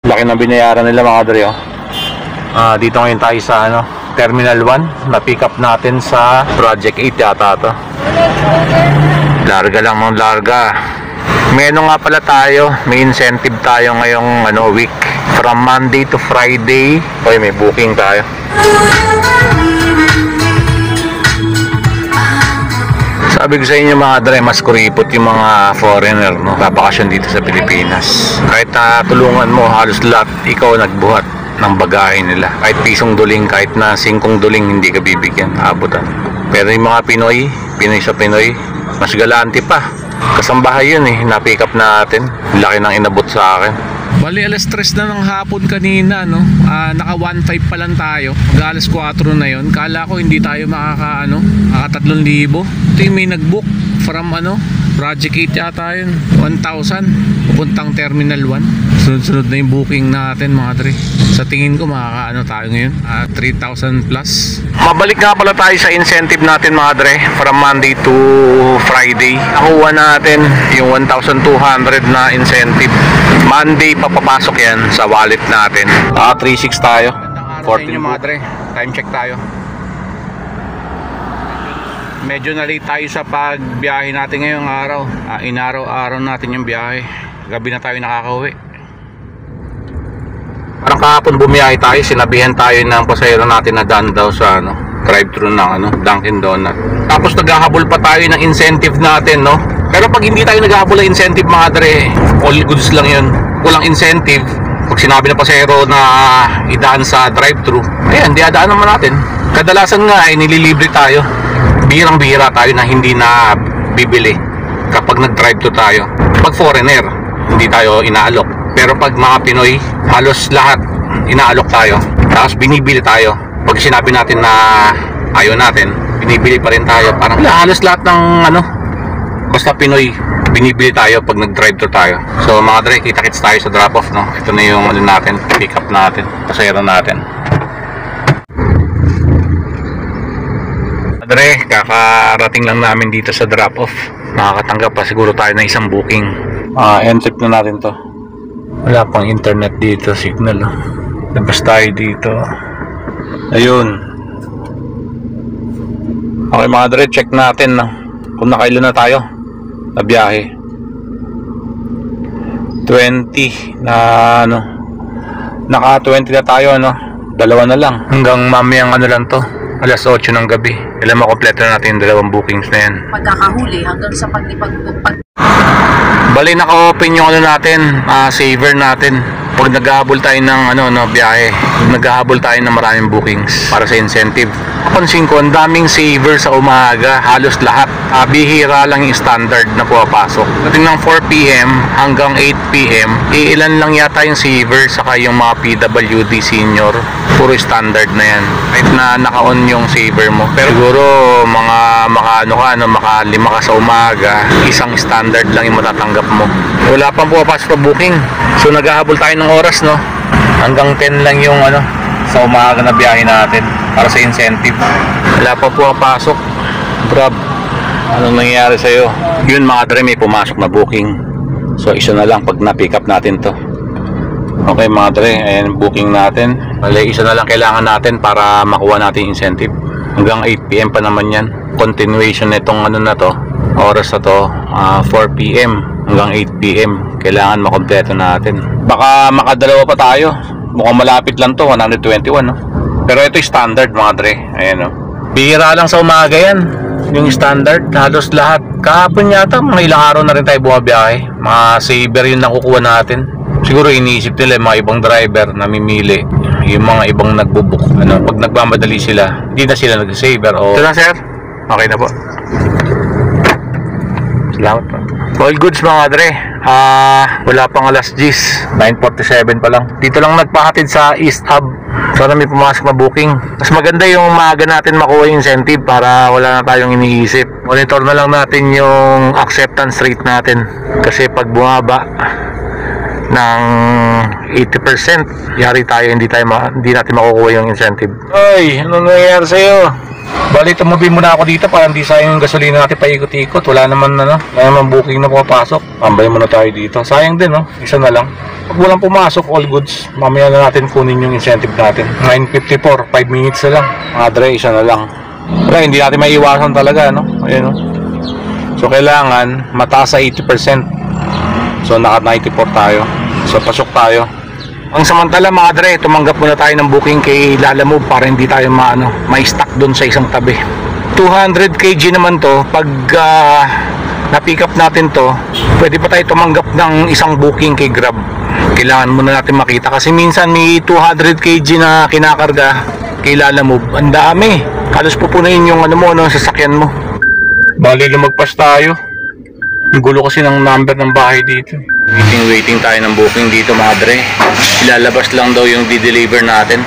Laki na binayaran nila mga dre, oh. Dito ngayon tayo sa Terminal 1. Na-pick up natin sa Project 8 yata to. Larga lang ng larga. May nga pala tayo, may incentive tayo ngayong week. From Monday to Friday. Oy, may booking tayo. Sabi ko sa inyo mga dre, mas kuripot yung mga foreigner, babakasyon dito sa Pilipinas. Kahit tulungan mo, halos lahat ikaw nagbuhat ng bagahe nila. Kahit pisong duling, kahit na 5 duling, hindi ka bibigyan, abutan. Pero yung mga Pinoy sa Pinoy, mas galante pa. Kasambahay yun na-pick up natin. Laki ng inabot sa akin. Bali alas 3 na ng hapon kanina, naka 1.5 pa lang tayo. Mag alas 4 na yon. Kala ko hindi tayo makaka 3,000. Ito yung may nagbook from Project 8 yata yun, 1,000 pupuntang Terminal 1. Sunod-sunod na yung booking natin mga dre. Sa tingin ko makaka tayo ngayon, 3,000 plus. Mabalik nga pala tayo sa incentive natin mga dre. From Monday to Friday nakuha natin yung 1,200 na incentive. Monday papapasok yan sa wallet natin. 3,600 tayo. 14 mga dre. Time check tayo. Medyo na-late tayo sa pagbiyahe natin ngayong araw. Inaraw-araw natin yung biyahe. Gabi na tayo nakakauwi. Parang kahapon bumiyahe tayo, sinabihan tayo ng pasahero natin na daan daw sa drive-thru ng Dunkin Donut. Tapos naghahabol pa tayo ng incentive natin, Pero pag hindi tayo naghahabol ng incentive mga dre, all goods lang yun. Walang incentive. Pag sinabi ng pasahero na idaan sa drive-thru, ayan, diadaan naman natin. Kadalasan nga ay nililibre tayo. Birang-bira tayo na hindi na bibili kapag nag-drive-thru tayo. Pag foreigner, hindi tayo inaalok. Pero pag mga Pinoy, halos lahat inaalok tayo. Tapos binibili tayo. Pag sinabi natin na ayaw natin, binibili pa rin tayo. Parang halos lahat ng basta Pinoy, binibili tayo pag nag-drive-thru tayo. So mga dre, kita-kits tayo sa drop-off, Ito na yung natin, pick up natin, pasahero natin. Dre, kakarating lang namin dito sa drop-off. Makakatanggap pa siguro tayo ng isang booking. End-trip na natin to. Wala pang internet dito, signal. Labas tayo dito. Ayun. Okay mga dre, check natin kung nakailan na tayo na biyahe. 20 na naka 20 na tayo, dalawa na lang. Hanggang mamayang lang to, alas 8 ng gabi. Kailan makompleto na natin yung dalawang bookings na yan. Pagkakahuli hanggang sa Bali naka-open yung natin, saver natin. Pag naghahabol tayo ng biyahe, naghahabol tayo ng maraming bookings para sa incentive. Napansin ko, ang daming saver sa umaga, halos lahat. Bihira lang yung standard na pumapasok. Dating ng 4 PM hanggang 8 PM, ilan lang yata yung saver saka yung mga PWD senior. Puro standard na yan. Kahit na naka-on yung saver mo. Pero siguro mga maka 5 ka sa umaga, isang standard lang yung matatanggap mo. Wala pang pumapasok na booking. So naghahabol tayo ng oras, hanggang 10 lang yung sa umaga na biyahe natin para sa incentive. Wala pa pumapasok. Grab, anong nangyayari sa'yo? Yun mga dre, may pumasok na booking. So isa na lang pag na-pick up natin to. Okay mga dre, ayan booking natin. Bale, isa na lang kailangan natin para makuha natin incentive. Hanggang 8 PM pa naman yan. Continuation nitong na to, oras na to, 4 PM hanggang 8 PM. Kailangan makompleto natin. Baka makadalawa pa tayo. Mukhang malapit lang to, 121, Pero ito yung standard mga dre. Ayan, bihira lang sa umaga yan. Yung standard, halos lahat. Kahapon yata, mga ilang araw na rin tayo bumabiyahe. Mga saver yun na kukuha natin. Siguro iniisip nila yung mga ibang driver na mimili. Yung mga ibang nagbubuk. Pag nagmamadali sila, hindi na sila nag-saver. Ito na sir. Okay na po. Salamat po. All goods mga dre. Wala pang alas 10, 9:47 pa lang. Dito lang nagpahatid sa East Hub. Sana may pumasok na booking. Mas maganda yung maaga natin makuha yung incentive para wala na tayong iniisip. Monitor na lang natin yung acceptance rate natin. Kasi pag bumaba ng 80%, yari tayo, hindi natin makukuha yung incentive. Ay, ano nangyayari sa'yo? Bali, tumabi muna ako dito para hindi sayang yung gasolina natin paikot-ikot. Wala naman booking na pumapasok. Ambay muna tayo dito. Sayang din, isa na lang. Pag walang pumasok, all goods. Mamaya na natin kunin yung incentive natin. 9:54, 5 minutes na lang. Madre, isa na lang. Wala, hindi natin maiiwasan talaga, no? Ayun, no? So, kailangan mataas sa 80%. So, naka 94 tayo. So, pasok tayo. Ang samantala, mga dre, tumanggap muna tayo ng booking kay Lalamove para hindi tayo ma-stuck doon sa isang tabi. 200 kg naman to. Pag na-pick up natin to, pwede pa tayo tumanggap ng isang booking kay Grab. Kailangan muna natin makita kasi minsan may 200 kg na kinakarga kay Lalamove. Ang dami. Halos pupunuin yung sasakyan mo. Bali, lumagpas tayo. Ang gulo kasi ng number ng bahay dito. Waiting tayo ng booking dito, mga dre. Ilalabas lang daw yung di-deliver natin.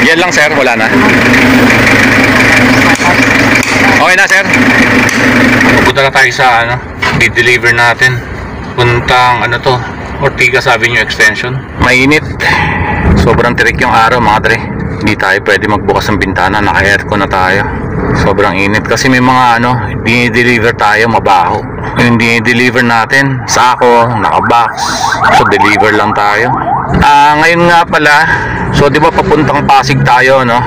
Yan lang, sir. Wala na. Okay na, sir. Punta na tayo sa di-deliver natin. Puntang Ortigas Avenue Extension. Mainit. Sobrang tirik yung araw, mga dre. Hindi tayo pwede magbukas ng bintana. Naka-aircon na tayo. Sobrang init kasi may mga dini-deliver tayo mabaho. Yung dini-deliver natin, sako, naka-box. So deliver lang tayo. Ngayon nga pala, so di ba papuntang Pasig tayo, no?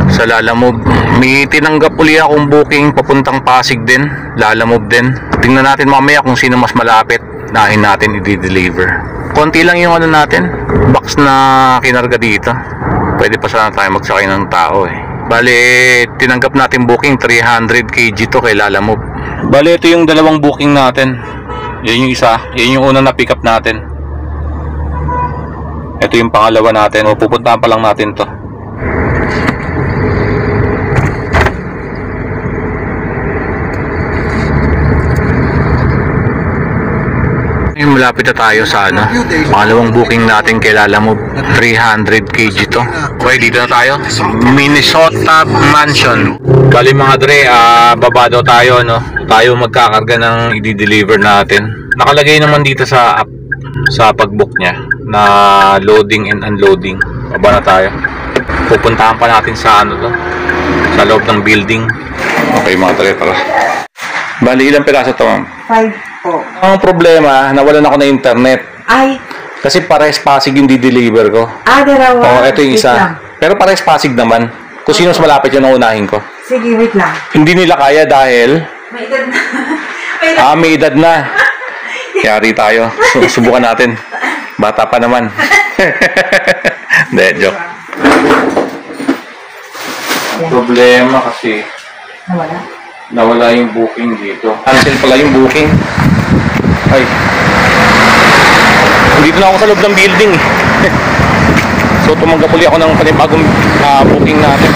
Sa Lalamove. May tinanggap uli akong booking papuntang Pasig din, Lalamove din. Tingnan natin mamaya kung sino mas malapit. Nahin natin i-deliver. Konti lang yung natin, box na kinarga dito. Pwede pa sana tayo magsakay ng tao eh. Bale, tinanggap natin booking 300 kg to kay Lalamove. Bale, ito yung dalawang booking natin. Yan yung isa, yan yung unang na pick up natin. Ito yung pangalawa natin. O, pupuntahan pa lang natin to. Yung malapit na tayo sa pangalawang booking natin kay Lalamove. 300 kg to. Okay, dito na tayo. Minnesota Mansion. Bali, mga dre, baba daw tayo, tayo magkakarga ng i-deliver natin. Nakalagay naman dito sa app, sa pag-book niya, na loading and unloading. Baba na tayo. Pupuntahan pa natin sa sa loob ng building. Okay, mga dre, tara. Bali, ilang piraso to, ma'am? 5 po. Ang problema, nawalan ako ng internet. Ay. Kasi pares Pasig yung di-deliver ko. Dalawa. Ito yung isa. Pero pares Pasig naman. Kung sino mas malapit yun ang unahin ko. Sige, wait lang. Hindi nila kaya dahil May edad na. may edad na. Yari tayo. Subukan natin. Bata pa naman. Hindi, joke. Problema kasi nawala yung booking dito. Cancel pala yung booking. Ay. Dito na ako sa loob ng building. So tumanggap ulit ako ng panibagong booking natin.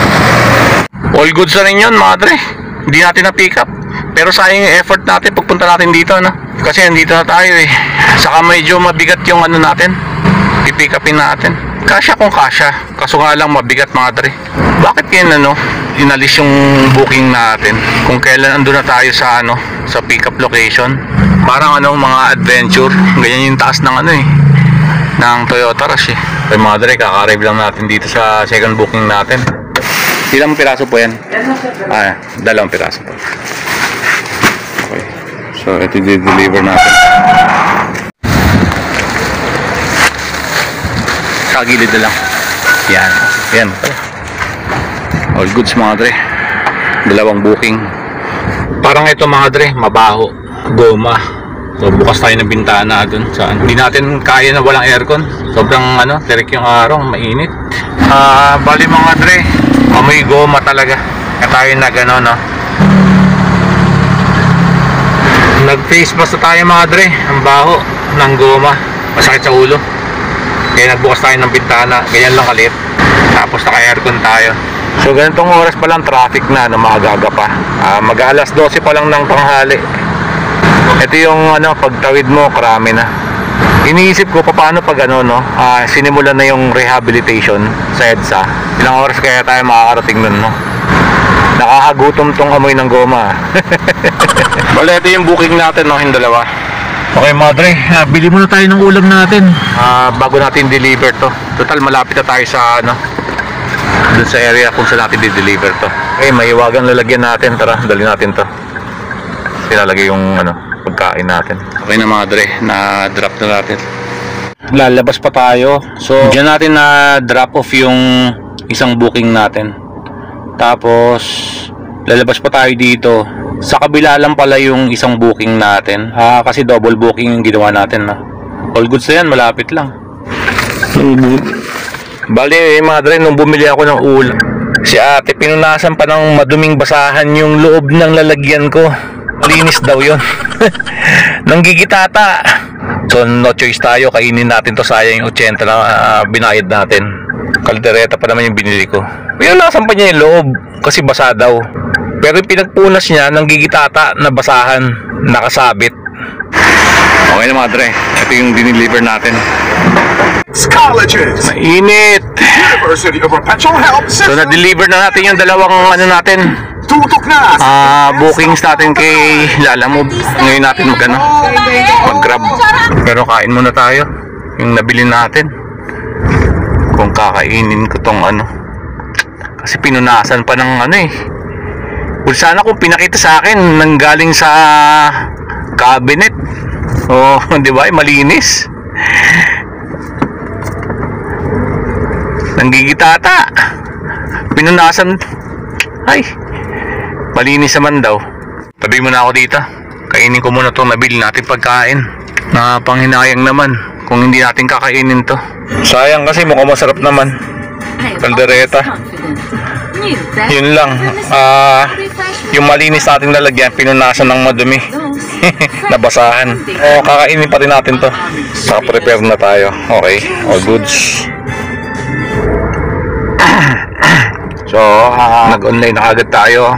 All goods na rin yun, madre. Hindi natin na-pick up. Pero sayang yung effort natin pagpunta natin dito, Kasi nandito na tayo eh. Saka medyo mabigat yung natin. Pipick upin natin. Kasya kung kasya. Kaso nga lang mabigat, madre. Bakit yan inalis yung booking natin kung kailan andun na tayo sa sa pick up location? Parang mga adventure. Ganyan yung taas ng ng Toyota Rush eh. Ay, madre, kaka-arrive lang natin dito sa second booking natin. Ilang piraso po yan? Dalawang piraso po. Okay. So, ito i-deliver natin. Kagilid na lang. Yan. Yan. All goods, mga dre. Dalawang booking. Parang ito, mga dre, mabaho. Goma. So, bukas tayo ng bintana dun. Hindi natin kaya na walang aircon. Sobrang tirik yung araw. Mainit. Bali, mga dre, amoy goma talaga. Kaya tayo nag-face mask na tayo, mga dre. Ang baho ng goma. Masakit sa ulo. Kaya nagbukas tayo ng bintana. Ganyan lang kalit. Tapos naka-aircon tayo. So ganitong oras pa lang traffic na magaga pa. Mag-alas 12 pa lang ng tanghali. Ito yung pagtawid mo, karami na. Iniisip ko paano pag sinimulan na yung rehabilitation sa EDSA. Ilang oras kaya tayo makakarating nun, Nakakagutom tong amoy ng goma. Bale, ito yung booking natin, yung dalawa. Okay, madre, bili muna tayo ng ulam natin bago natin deliver to. Total, malapit na tayo sa dun sa area kung saan natin di-deliver to. Okay, mahiwagang lalagyan natin. Tara, dali natin to. Tinalagay yung pagkain natin. Okay na mga dre, na-drop na natin. Lalabas pa tayo. So, diyan natin na drop off yung isang booking natin. Tapos, lalabas pa tayo dito. Sa kabila lang pala yung isang booking natin. Kasi double booking yung ginawa natin. All goods na yan, malapit lang. Bali, mga dre, nung bumili ako ng ulam, si ate, pinunasan pa ng maduming basahan yung loob ng lalagyan ko. Linis daw yun. Nanggigitata. So no choice tayo, kainin natin to, sayang yung 80 na binayad natin. Kaldereta pa naman yung binili ko. Pinunasan pa niya yung loob kasi basa daw. Pero yung pinagpunas niya, nanggigitata na basahan, nakasabit. Okay na mga dre, ito yung dineliver natin. Colleges, Mainit. University of Perpetual Health So System. na-deliver na natin yung dalawang natin, Tutok na. bookings natin kay Lalamove. Ngayon natin mag-grab. Pero kain muna tayo yung nabili natin. Kung kakainin ko tong kasi pinunasan pa ng Kung sana kung pinakita sa akin nanggaling sa cabinet. Oh, di ba? Malinis. Nanggigitata. Pinunasan. Ay, malinis naman daw. Tabi muna ako dito. Kainin ko muna itong nabili natin pagkain. Na panghinayang naman kung hindi natin kakainin to. Sayang kasi mukhang masarap naman. Kaldereta. Yun lang. Yung malinis natin lalagyan, pinunasan ng madumi. Nabasahan. O, kakainin pa rin natin to. Naka-prepare na tayo. Okay, all goods. So, nag-online na agad tayo.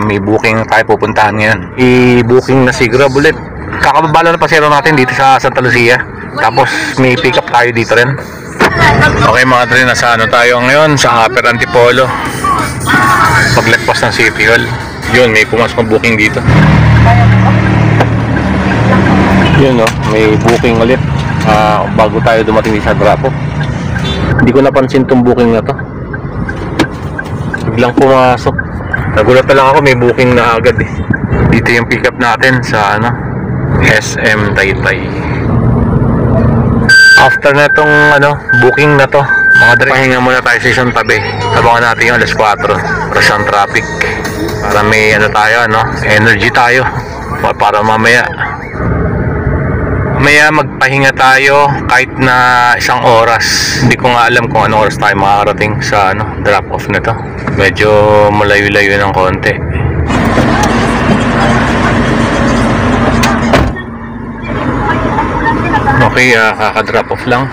May booking tayo pupuntahan ngayon. I-booking na si Grab ulit. Kakababala na pasero natin dito sa Santa Lucia. Tapos may pick up tayo dito rin. Okay mga dre, nasa tayo ngayon? Sa Upper Antipolo. Paglagpas ng City Hall. Yun, may pumasok ng booking dito. Yun may booking ulit. Bago tayo dumating sa drop-off. Hindi ko napansin tong booking na to. Biglang pumasok. Nagulat na lang ako, may booking na agad eh. Dito yung pick up natin sa SM Taytay. After na tong booking na to, mga dre, pahinga muna tayo sa isang tabi. Abangan natin yung alas 4 rush ang traffic para may tayo energy tayo para mamaya magpahinga tayo kahit na isang oras. Hindi ko nga alam kung anong oras tayo makakarating sa drop off na to. Medyo malayo-layo ng konti. Okay, kaka-drop off lang.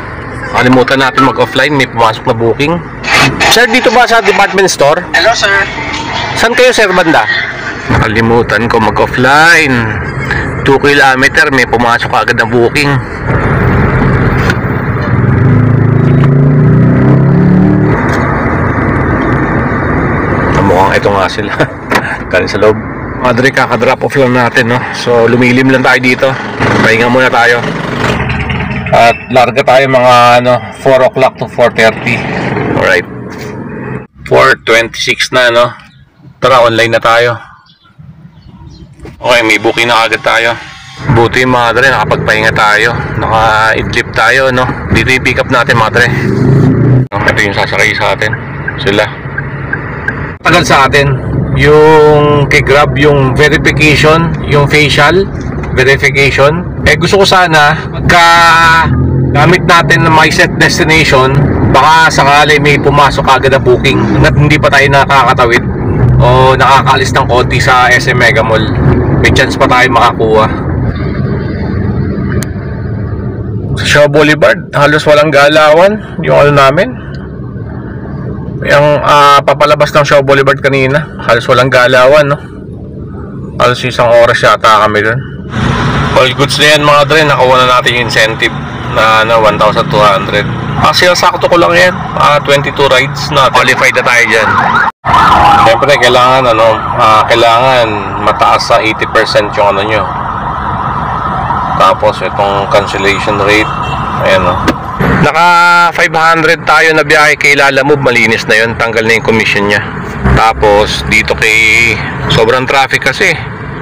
Kalimutan natin mag-offline, may pumasok na booking. Sir, dito ba sa department store? Hello, sir. Saan kayo, sir, banda? Nakalimutan ko mag-offline. 2 kilometer, may pumasok agad na booking. Mukhang ito nga sila. Galing sa loob. Madre, kaka-drop off lang natin, So, lumilim lang tayo dito. Pahinga muna tayo. At larga tayo mga 4 o'clock to 4:30. Alright. 4:26 na, Tara, online na tayo. Okay, may booking na agad tayo. Buti mga dre, nakapagpahinga tayo. Naka-idlip tayo, Dito yung pick up natin mga dre. Ito yung sasakay sa atin. Sila. Tagal sa atin. Yung kay Grab, yung verification, yung facial verification. Gusto ko sana, pagka gamit natin na may set destination, baka sakali may pumasok agad na booking at hindi pa tayo nakakatawid o nakakaalis ng konti sa SM Mega Mall. May chance pa tayo makakuha. Sa Shaw Boulevard, halos walang galawan yung namin. Yung papalabas ng Shaw Boulevard kanina, halos walang galawan, Halos isang oras yata kami dun. All goods na yan mga dre, nakuha na natin yung incentive na 1,200. Kasi sakto ko lang yan, 22 rides na qualified na tayo dyan. Siyempre kailangan kailangan mataas sa 80% yung nyo. Tapos itong cancellation rate, ayan naka 500 tayo na biyahe kay Lalamove, malinis na yun, tanggal na yung commission nya. Tapos dito kay sobrang traffic kasi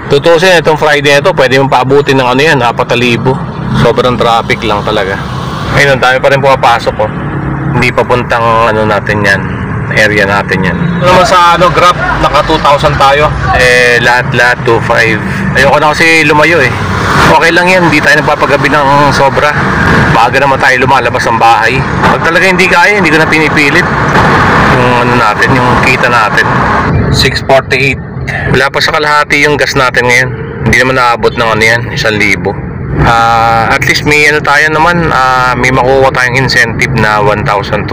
Tutusin, itong Friday na ito, pwede mong paabutin ng ano yan, 4,000. Sobrang traffic lang talaga. Ayun, ang dami pa rin pumapasok ko. Hindi papuntang ano natin yan, area natin yan. Ano naman sa ano, Grab, naka 2,000 tayo. Lahat 2,500. Ayoko na kasi lumayo eh. Okay lang yan, hindi tayo nagpapagabi ng sobra. Maaga naman tayo lumalabas ng bahay. Pag talaga hindi kaya, hindi ko na pinipilit yung ano natin, yung kita natin. 648. Wala pa sa kalahati yung gas natin ngayon. Hindi naman naabot ng ano yan, 1,000. At least may ano tayo naman, may makuha tayong incentive na 1,200.